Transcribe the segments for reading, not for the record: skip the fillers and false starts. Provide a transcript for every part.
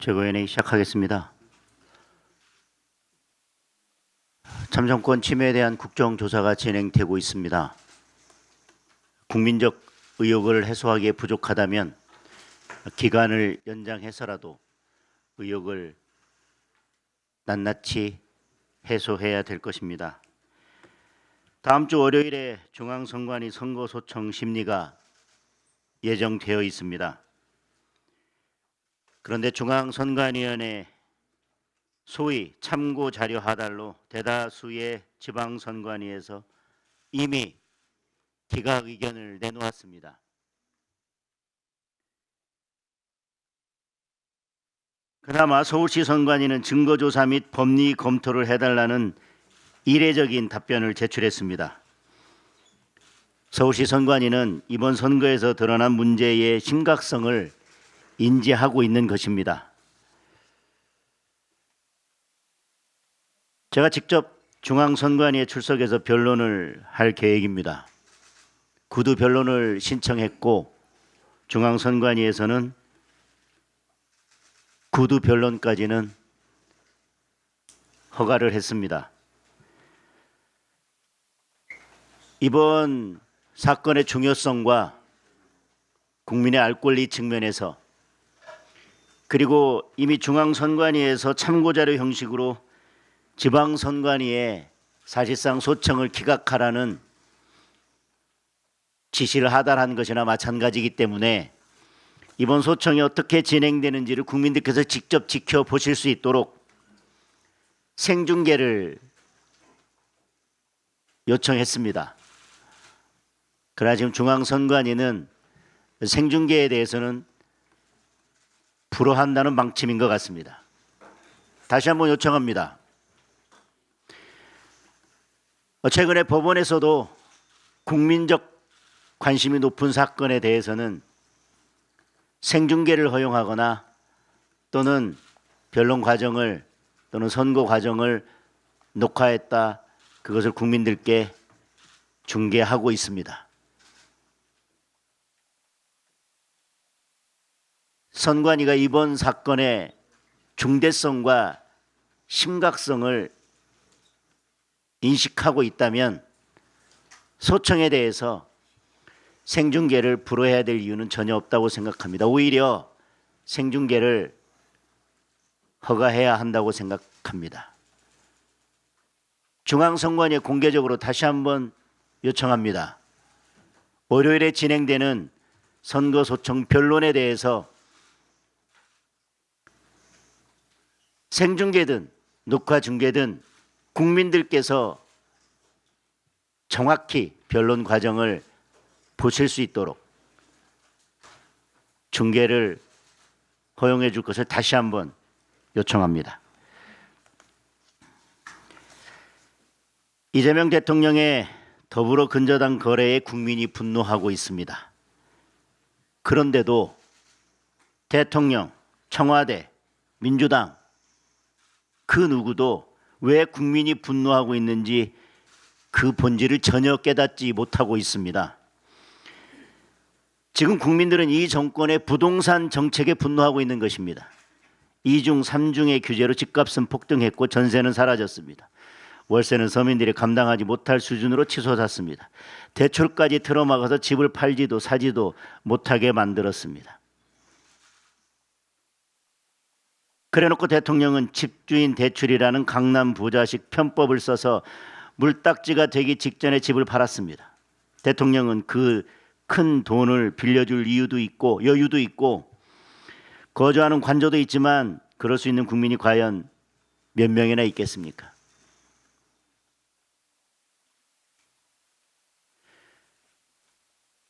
최고위원회 시작하겠습니다. 참정권 침해에 대한 국정조사가 진행되고 있습니다. 국민적 의혹을 해소하기에 부족하다면 기간을 연장해서라도 의혹을 낱낱이 해소해야 될 것입니다. 다음 주 월요일에 중앙선관위 선거소청 심리가 예정되어 있습니다. 그런데 중앙선관위원회 소위 참고자료 하달로 대다수의 지방선관위에서 이미 기각 의견을 내놓았습니다. 그나마 서울시 선관위는 증거조사 및 법리 검토를 해달라는 이례적인 답변을 제출했습니다. 서울시 선관위는 이번 선거에서 드러난 문제의 심각성을 인지하고 있는 것입니다. 제가 직접 중앙선관위에 출석해서 변론을 할 계획입니다. 구두 변론을 신청했고 중앙선관위에서는 구두 변론까지는 허가를 했습니다. 이번 사건의 중요성과 국민의 알 권리 측면에서 그리고 이미 중앙선관위에서 참고자료 형식으로 지방선관위에 사실상 소청을 기각하라는 지시를 하달한 것이나 마찬가지이기 때문에 이번 소청이 어떻게 진행되는지를 국민들께서 직접 지켜보실 수 있도록 생중계를 요청했습니다. 그러나 지금 중앙선관위는 생중계에 대해서는 불허한다는 방침인 것 같습니다. 다시 한번 요청합니다. 최근에 법원에서도 국민적 관심이 높은 사건에 대해서는 생중계를 허용하거나 또는 변론 과정을 또는 선고 과정을 녹화했다, 그것을 국민들께 중계하고 있습니다. 선관위가 이번 사건의 중대성과 심각성을 인식하고 있다면 소청에 대해서 생중계를 불허해야 될 이유는 전혀 없다고 생각합니다. 오히려 생중계를 허가해야 한다고 생각합니다. 중앙선관위에 공개적으로 다시 한번 요청합니다. 월요일에 진행되는 선거소청 변론에 대해서 생중계든 녹화 중계든 국민들께서 정확히 변론 과정을 보실 수 있도록 중계를 허용해 줄 것을 다시 한번 요청합니다. 이재명 대통령의 더불어 근저당 거래에 국민이 분노하고 있습니다. 그런데도 대통령, 청와대, 민주당 그 누구도 왜 국민이 분노하고 있는지 그 본질을 전혀 깨닫지 못하고 있습니다. 지금 국민들은 이 정권의 부동산 정책에 분노하고 있는 것입니다. 2중, 3중의 규제로 집값은 폭등했고 전세는 사라졌습니다. 월세는 서민들이 감당하지 못할 수준으로 치솟았습니다. 대출까지 틀어막아서 집을 팔지도 사지도 못하게 만들었습니다. 그래놓고 대통령은 집주인 대출이라는 강남 부자식 편법을 써서 물딱지가 되기 직전에 집을 팔았습니다. 대통령은 그 큰 돈을 빌려줄 이유도 있고 여유도 있고 거주하는 관저도 있지만 그럴 수 있는 국민이 과연 몇 명이나 있겠습니까?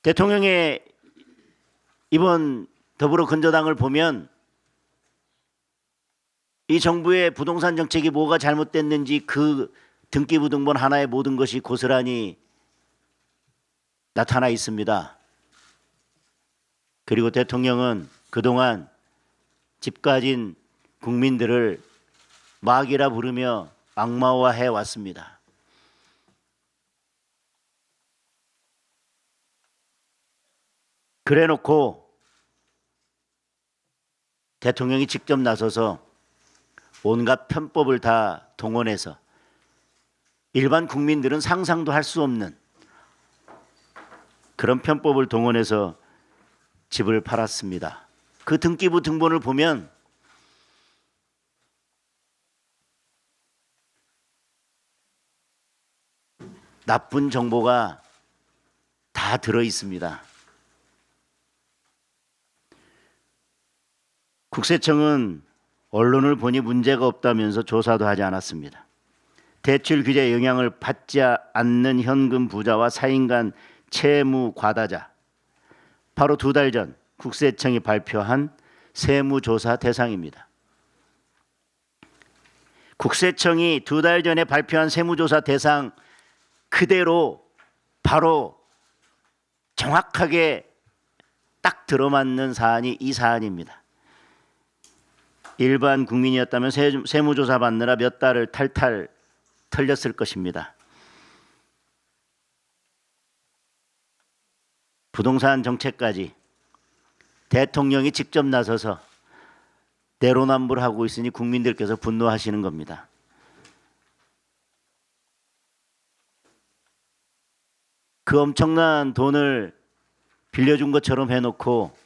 대통령의 이번 더불어 근저당을 보면 이 정부의 부동산 정책이 뭐가 잘못됐는지 그 등기부등본 하나의 모든 것이 고스란히 나타나 있습니다. 그리고 대통령은 그동안 집 가진 국민들을 마귀라 부르며 악마화해 왔습니다. 그래놓고 대통령이 직접 나서서 온갖 편법을 다 동원해서 일반 국민들은 상상도 할 수 없는 그런 편법을 동원해서 집을 팔았습니다. 그 등기부 등본을 보면 나쁜 정보가 다 들어 있습니다. 국세청은 언론을 보니 문제가 없다면서 조사도 하지 않았습니다. 대출 규제 영향을 받지 않는 현금 부자와 사인간 채무 과다자, 바로 2달 전 국세청이 발표한 세무조사 대상입니다. 국세청이 2달 전에 발표한 세무조사 대상 그대로 바로 정확하게 딱 들어맞는 사안이 이 사안입니다. 일반 국민이었다면 세무조사 받느라 몇 달을 탈탈 털렸을 것입니다. 부동산 정책까지 대통령이 직접 나서서 내로남불하고 있으니 국민들께서 분노하시는 겁니다. 그 엄청난 돈을 빌려준 것처럼 해놓고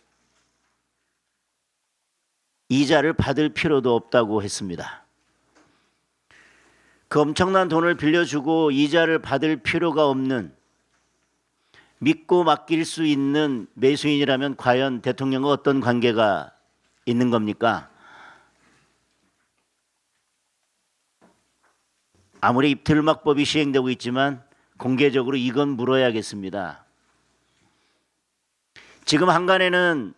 이자를 받을 필요도 없다고 했습니다. 그 엄청난 돈을 빌려주고 이자를 받을 필요가 없는 믿고 맡길 수 있는 매수인이라면 과연 대통령과 어떤 관계가 있는 겁니까? 아무리 입틀막법이 시행되고 있지만 공개적으로 이건 물어야겠습니다. 지금 한간에는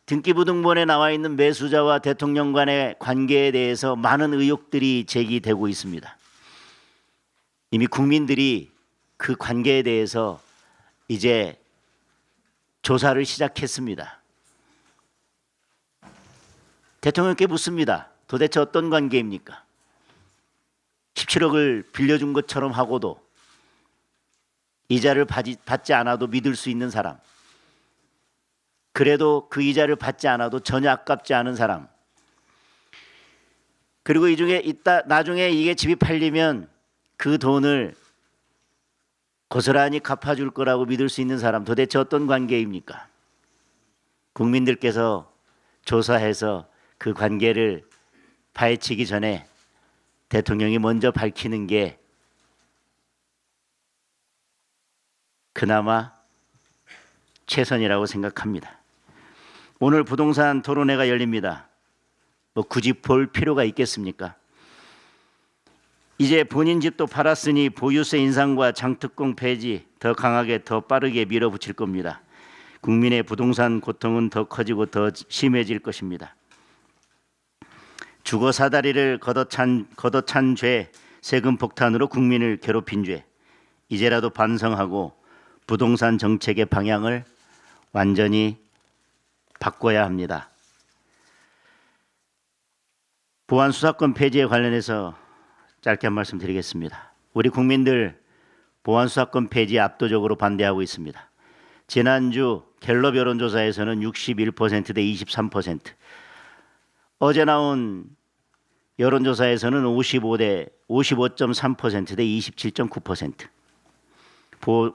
등기부 등본에 나와 있는 매수자와 대통령 간의 관계에 대해서 많은 의혹들이 제기되고 있습니다. 이미 국민들이 그 관계에 대해서 이제 조사를 시작했습니다. 대통령께 묻습니다. 도대체 어떤 관계입니까? 17억을 빌려준 것처럼 하고도 이자를 받지 않아도 믿을 수 있는 사람, 그래도 그 이자를 받지 않아도 전혀 아깝지 않은 사람, 그리고 이 중에 나중에 이게 집이 팔리면 그 돈을 고스란히 갚아줄 거라고 믿을 수 있는 사람, 도대체 어떤 관계입니까? 국민들께서 조사해서 그 관계를 파헤치기 전에 대통령이 먼저 밝히는 게 그나마 최선이라고 생각합니다. 오늘 부동산 토론회가 열립니다. 뭐 굳이 볼 필요가 있겠습니까? 이제 본인 집도 팔았으니 보유세 인상과 장특공 폐지 더 강하게 더 빠르게 밀어붙일 겁니다. 국민의 부동산 고통은 더 커지고 더 심해질 것입니다. 주거 사다리를 걷어찬 죄, 세금 폭탄으로 국민을 괴롭힌 죄, 이제라도 반성하고 부동산 정책의 방향을 완전히 바꿔야 합니다. 보안 수사권 폐지에 관련해서 짧게 한 말씀 드리겠습니다. 우리 국민들 보안 수사권 폐지에 압도적으로 반대하고 있습니다. 지난주 갤럽 여론조사에서는 61% 대 23%, 어제 나온 여론조사에서는 55.3% 대 27.9%,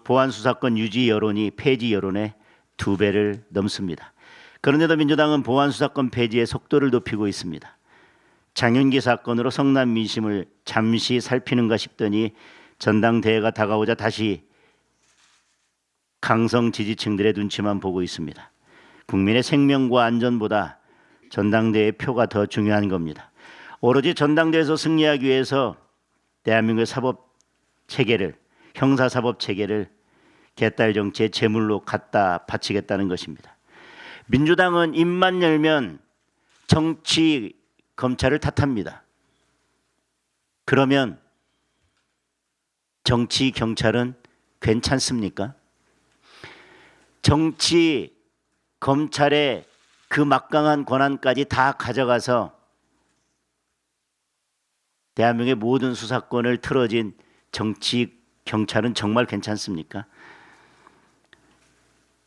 보안 수사권 유지 여론이 폐지 여론의 2배를 넘습니다. 그런데도 민주당은 보안 수사권 폐지의 속도를 높이고 있습니다. 장윤기 사건으로 성남 민심을 잠시 살피는가 싶더니 전당대회가 다가오자 다시 강성 지지층들의 눈치만 보고 있습니다. 국민의 생명과 안전보다 전당대회 표가 더 중요한 겁니다. 오로지 전당대회에서 승리하기 위해서 대한민국의 사법체계를, 형사사법체계를 개딸 정치의 제물로 갖다 바치겠다는 것입니다. 민주당은 입만 열면 정치, 검찰을 탓합니다. 그러면 정치, 경찰은 괜찮습니까? 정치, 검찰의 그 막강한 권한까지 다 가져가서 대한민국의 모든 수사권을 틀어진 정치, 경찰은 정말 괜찮습니까?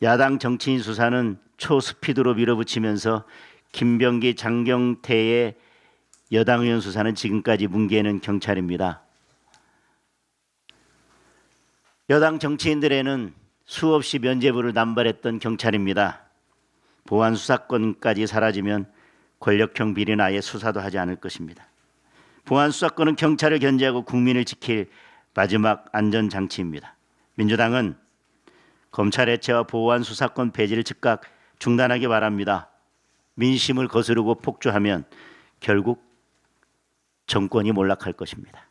야당 정치인 수사는 초스피드로 밀어붙이면서 김병기, 장경태의 여당 의원 수사는 지금까지 문제는 경찰입니다. 여당 정치인들에는 수없이 면죄부를 남발했던 경찰입니다. 보안 수사권까지 사라지면 권력형 비리는 아예 수사도 하지 않을 것입니다. 보안 수사권은 경찰을 견제하고 국민을 지킬 마지막 안전장치입니다. 민주당은 검찰 해체와 보안 수사권 폐지를 즉각 중단하기 바랍니다. 민심을 거스르고 폭주하면 결국 정권이 몰락할 것입니다.